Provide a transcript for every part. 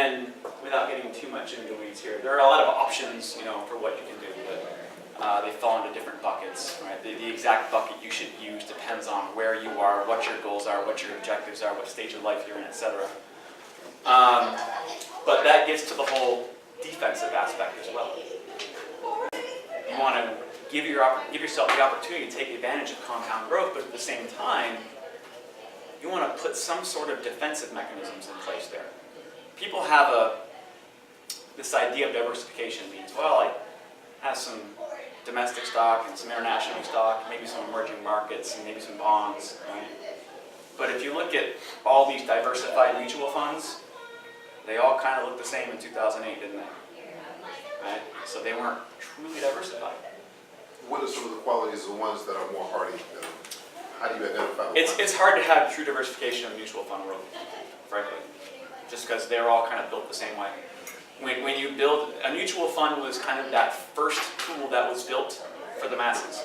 then, without getting too much into the weeds here, there are a lot of options, for what you can do, but they fall into different buckets, right? The exact bucket you should use depends on where you are, what your goals are, what your objectives are, what stage of life you're in, etc. But that gets to the whole defensive aspect as well. You want to give yourself the opportunity to take advantage of compound growth, but at the same time, you want to put some sort of defensive mechanisms in place there. People have this idea of diversification means, well, I have some domestic stock and some international stock, maybe some emerging markets, and maybe some bonds, right? But if you look at all these diversified mutual funds, they all kind of look the same in 2008, didn't they? Right? So they weren't truly diversified. What are some of the qualities of the ones that are more hardy? How do you identify them? It's hard to have true diversification in the mutual fund world, frankly, just because they're all kind of built the same way. When you build, a mutual fund was kind of that first tool that was built for the masses,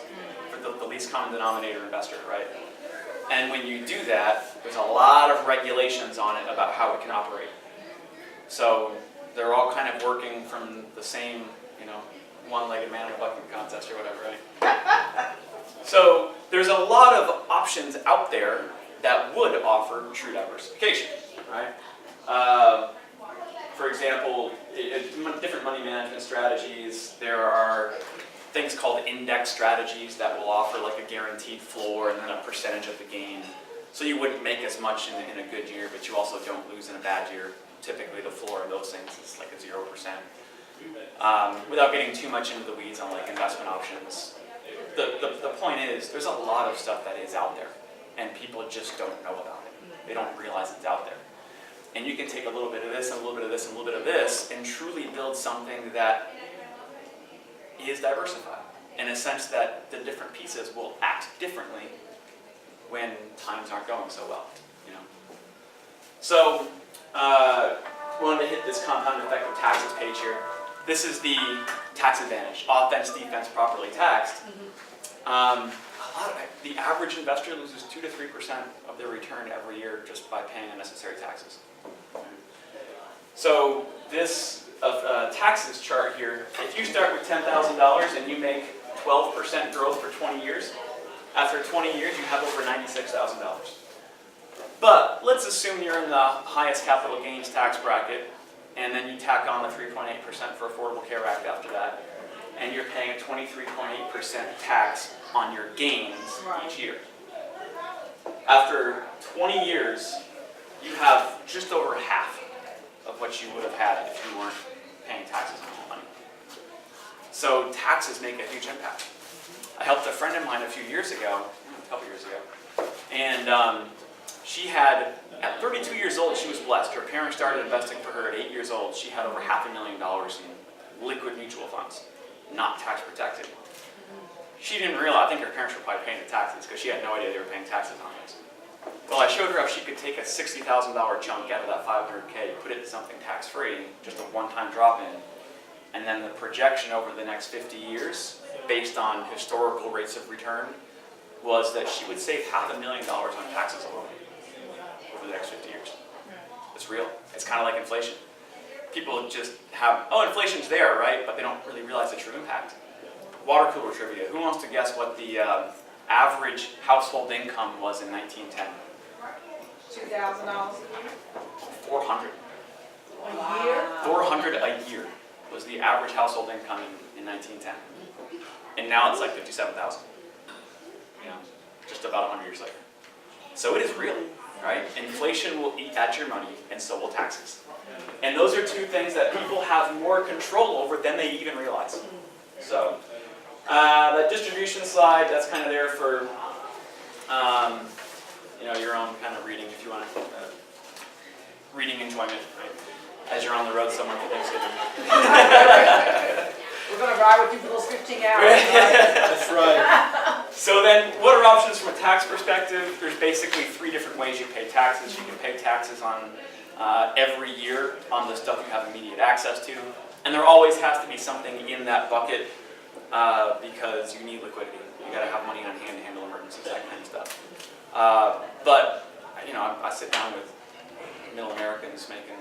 for the least common denominator investor, right? And when you do that, there's a lot of regulations on it about how it can operate. So they're all kind of working from the same, one-legged man in a bucket contest or whatever, right? So there's a lot of options out there that would offer true diversification, right? For example, different money management strategies. There are things called index strategies that will offer like a guaranteed floor and then a percentage of the gain. So you wouldn't make as much in a good year, but you also don't lose in a bad year. Typically the floor of those things is like a 0%. Without getting too much into the weeds on like investment options, the point is there's a lot of stuff that is out there and people just don't know about it. They don't realize it's out there. And you can take a little bit of this and a little bit of this and a little bit of this and truly build something that is diversified in a sense that the different pieces will act differently when times aren't going so well. So wanted to hit this compound effect of taxes page here. This is the tax advantage, offense, defense, properly taxed. The average investor loses 2 to 3% of their return every year just by paying unnecessary taxes. So this taxes chart here, if you start with $10,000 and you make 12% growth for 20 years, after 20 years you have over $96,000. But let's assume you're in the highest capital gains tax bracket, and then you tack on the 3.8% for Affordable Care Act after that, and you're paying a 23.8% tax on your gains each year. After 20 years, you have just over half of what you would have had if you weren't paying taxes on that money. So taxes make a huge impact. I helped a friend of mine a few years ago, a couple years ago, and she had, at 32 years old, she was blessed. Her parents started investing for her at 8 years old. She had over $500,000 in liquid mutual funds, not tax protected. She didn't realize, I think her parents were probably paying the taxes because she had no idea they were paying taxes on this. Well, I showed her how she could take a $60,000 chunk out of that $500K, put it in something tax-free, just a one-time drop-in, and then the projection over the next 50 years, based on historical rates of return, was that she would save $500,000 on taxes alone over the next 50 years. It's real. It's kind of like inflation. People just have, oh, inflation's there, right? But they don't really realize the true impact. Water cooler trivia. Who wants to guess what the average household income was in 1910? $2,000 a year? 400. A year? 400 a year was the average household income in 1910. And now it's like 57,000. Just about 100 years later. So it is real, right? Inflation will eat at your money, and so will taxes. And those are two things that people have more control over than they even realize. So that distribution slide, that's kind of there for your own kind of reading, if you want to, reading enjoyment, right? As you're on the road somewhere for Thanksgiving. We're going to ride with you for those 15 hours. That's right. So then, what are options from a tax perspective? There's basically 3 different ways you pay taxes. You can pay taxes on every year on the stuff you have immediate access to. And there always has to be something in that bucket because you need liquidity. You got to have money on hand to handle emergencies, that kind of stuff. But I sit down with middle Americans making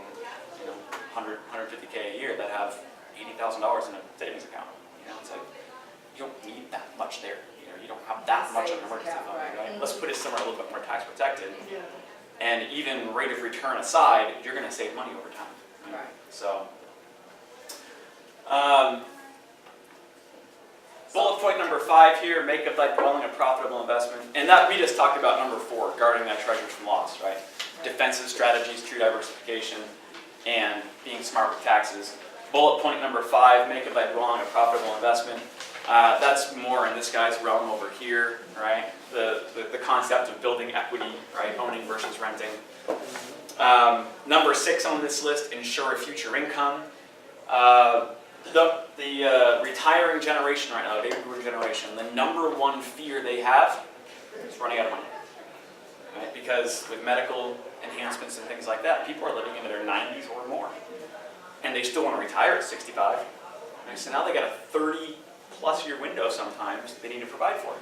$100,000 150K a year that have $80,000 in a savings account. It's like, you don't need that much there. You don't have that much of an emergency Savings fund, account, right? right. Let's put it somewhere a little bit more tax protected. Yeah. And even rate of return aside, you're going to save money over time. Right. So, bullet point number 5 here, make of thy dwelling a profitable investment. And that we just talked about number 4, guarding thy treasures from loss, right? Defensive strategies, true diversification, and being smart with taxes. Bullet point number 5, make of thy dwelling a profitable investment. That's more in this guy's realm over here, right? The concept of building equity, right? Owning versus renting. Number 6 on this list, ensure future income. The retiring generation right now, the baby boomer generation, the number 1 fear they have is running out of money. Right? Because with medical enhancements and things like that, people are living into their 90s or more. And they still want to retire at 65. Right? So now they got a 30+ year window sometimes they need to provide for.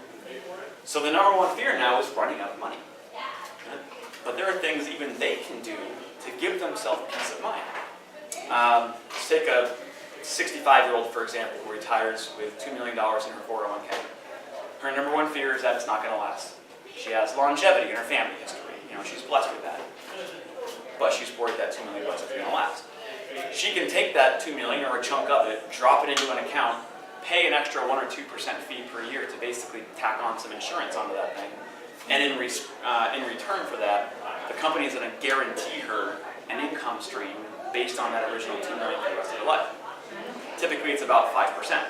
So the number 1 fear now is running out of money. Right? But there are things even they can do to give themselves peace of mind. Let's take a 65-year-old, for example, who retires with $2 million in her 401k. Her number 1 fear is that it's not going to last. She has longevity in her family history. She's blessed with that. But she's worried that $2 million isn't going to last. She can take that $2 million or a chunk of it, drop it into an account, pay an extra 1 or 2% fee per year to basically tack on some insurance onto that thing. And in return for that, the company is going to guarantee her an income stream based on that original $2 million for the rest of her life. Typically, it's about 5%.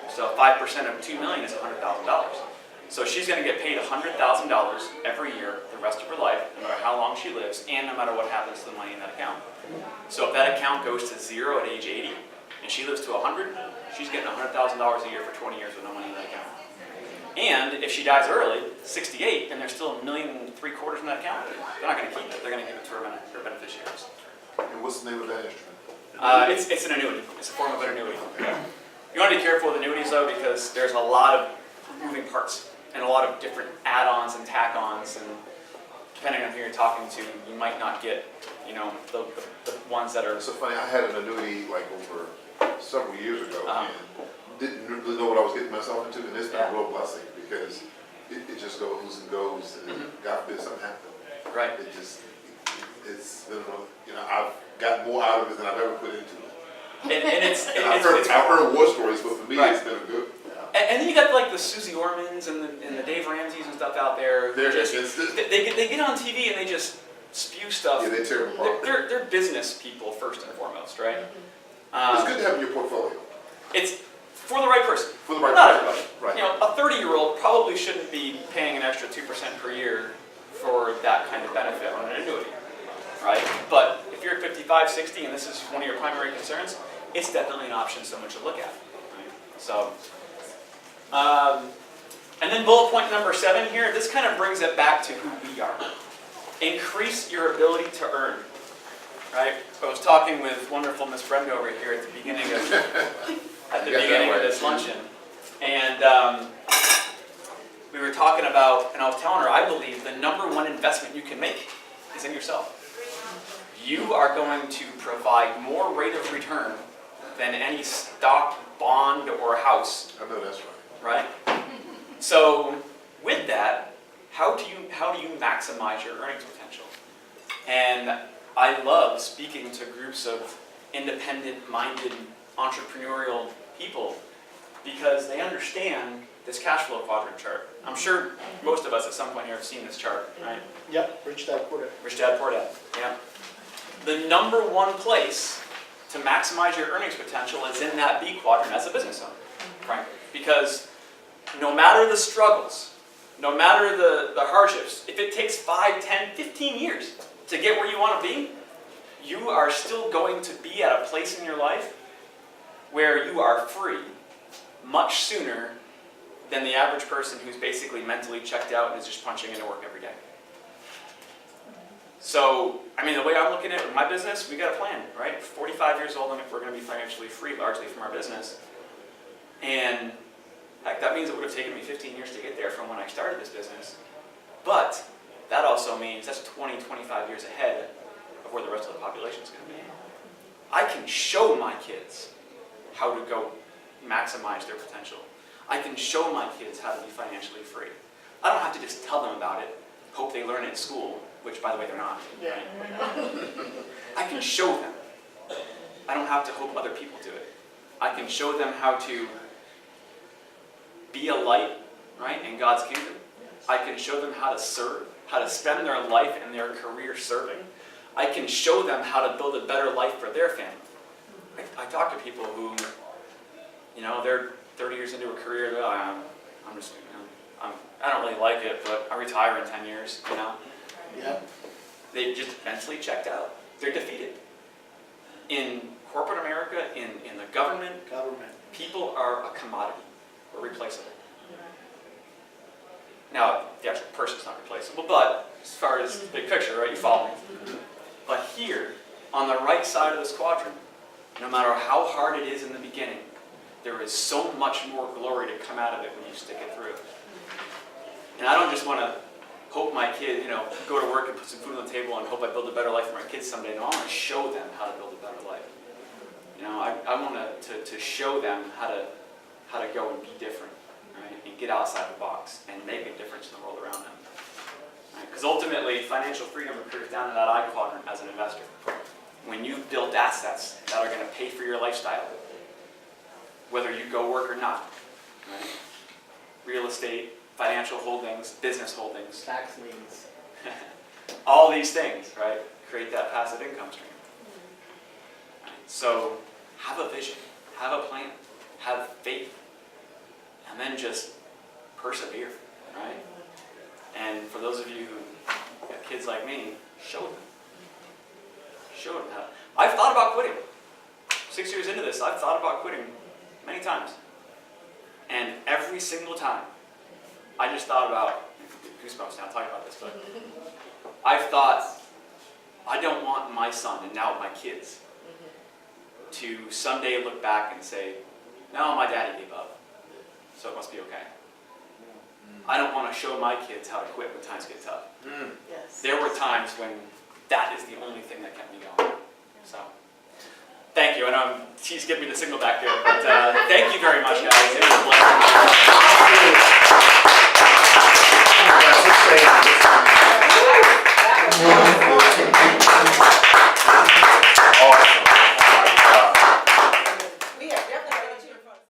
So 5% of $2 million is $100,000. So she's going to get paid $100,000 every year the rest of her life, no matter how long she lives, and no matter what happens to the money in that account. So if that account goes to 0 at age 80, and she lives to 100, she's getting $100,000 a year for 20 years with no money in that account. And if she dies early, 68, and there's still $1.75 million in that account, they're not going to keep it. They're going to give it to her beneficiaries. And what's the name of that instrument? It's an annuity. It's a form of an annuity. You want to be careful with annuities, though, because there's a lot of moving parts and a lot of different add-ons and tack-ons, and depending on who you're talking to, you might not get, the ones that are. It's so funny. I had an annuity like over several years ago, and didn't really know what I was getting myself into, and it's been a real blessing because it just goes and goes, and God forbid something happens. Right. It's been, I've got more out of it than I've ever put into it. And I've heard war stories, but for me, right. It's been a good. And then you got like the Susie Ormans and the Dave Ramseys and stuff out there. They get on TV and they just spew stuff. Yeah, they tear them apart. They're business people first and foremost, right? It's good to have in your portfolio. It's for the right person. For the right Not person. everybody. Right. A 30-year-old probably shouldn't be paying an extra 2% per year for that kind of benefit on an annuity, right? But if you're at 55, 60, and this is one of your primary concerns, it's definitely an option someone should look at. Right? So, and then bullet point number 7 here, this kind of brings it back to who we are. Increase your ability to earn, right? I was talking with wonderful Miss Brenda over here at the beginning of this luncheon, and we were talking about, and I was telling her, I believe the number 1 investment you can make is in yourself. You are going to provide more rate of return than any stock, bond, or house. I know that's right. Right? So with that, how do you maximize your earnings potential? And I love speaking to groups of independent-minded, entrepreneurial people because they understand this cash flow quadrant chart. I'm sure most of us at some point here have seen this chart, right? Yep, Rich Dad Poor Dad. Rich Dad, Poor Dad, yeah. The number 1 place to maximize your earnings potential is in that B quadrant as a business owner, right? Because no matter the struggles, no matter the hardships, if it takes 5, 10, 15 years to get where you want to be, you are still going to be at a place in your life where you are free much sooner than the average person who's basically mentally checked out and is just punching into work every day. So, the way I'm looking at it with my business, we got a plan, right? 45 years old, and we're going to be financially free largely from our business. And heck, that means it would have taken me 15 years to get there from when I started this business. But that also means that's 20, 25 years ahead of where the rest of the population is going to be. I can show my kids how to go maximize their potential. I can show my kids how to be financially free. I don't have to just tell them about it, hope they learn it at school, which, by the way, they're not. Right? I can show them. I don't have to hope other people do it. I can show them how to be a light, right, in God's kingdom. I can show them how to serve, how to spend their life and their career serving. I can show them how to build a better life for their family. I talk to people who, they're 30 years into a career, they're like, I'm just, I don't really like it, but I'll retire in 10 years, Yeah. They just mentally checked out. They're defeated. In corporate America, in the government, people are a commodity. We're replaceable. Now, the actual person's not replaceable, but as far as the big picture, right, you follow me. But here, on the right side of this quadrant, no matter how hard it is in the beginning, there is so much more glory to come out of it when you stick it through. And I don't just want to hope my kid, go to work and put some food on the table and hope I build a better life for my kids someday. No, I want to show them how to build a better life. I want to show them how to go and be different, right? And get outside the box and make a difference in the world around them. Because ultimately, financial freedom occurs down in that I quadrant as an investor. When you've built assets that are going to pay for your lifestyle, whether you go work or not, right? Real estate, financial holdings, business holdings, Tax liens. all these things, right? Create that passive income stream. Right? So have a vision, have a plan, have faith, and then just persevere, right? And for those of you who have kids like me, show them. Show them how. I've thought about quitting. 6 years into this, I've thought about quitting many times. And every single time, I just thought about, goosebumps now talking about this, but I've thought, I don't want my son, and now my kids, to someday look back and say, no, my daddy gave up, so it must be okay. I don't want to show my kids how to quit when times get tough. Yes. There were times when that is the only thing that kept me going. So, thank you. And she's giving me the signal back there, but thank you very much, guys. It was a pleasure.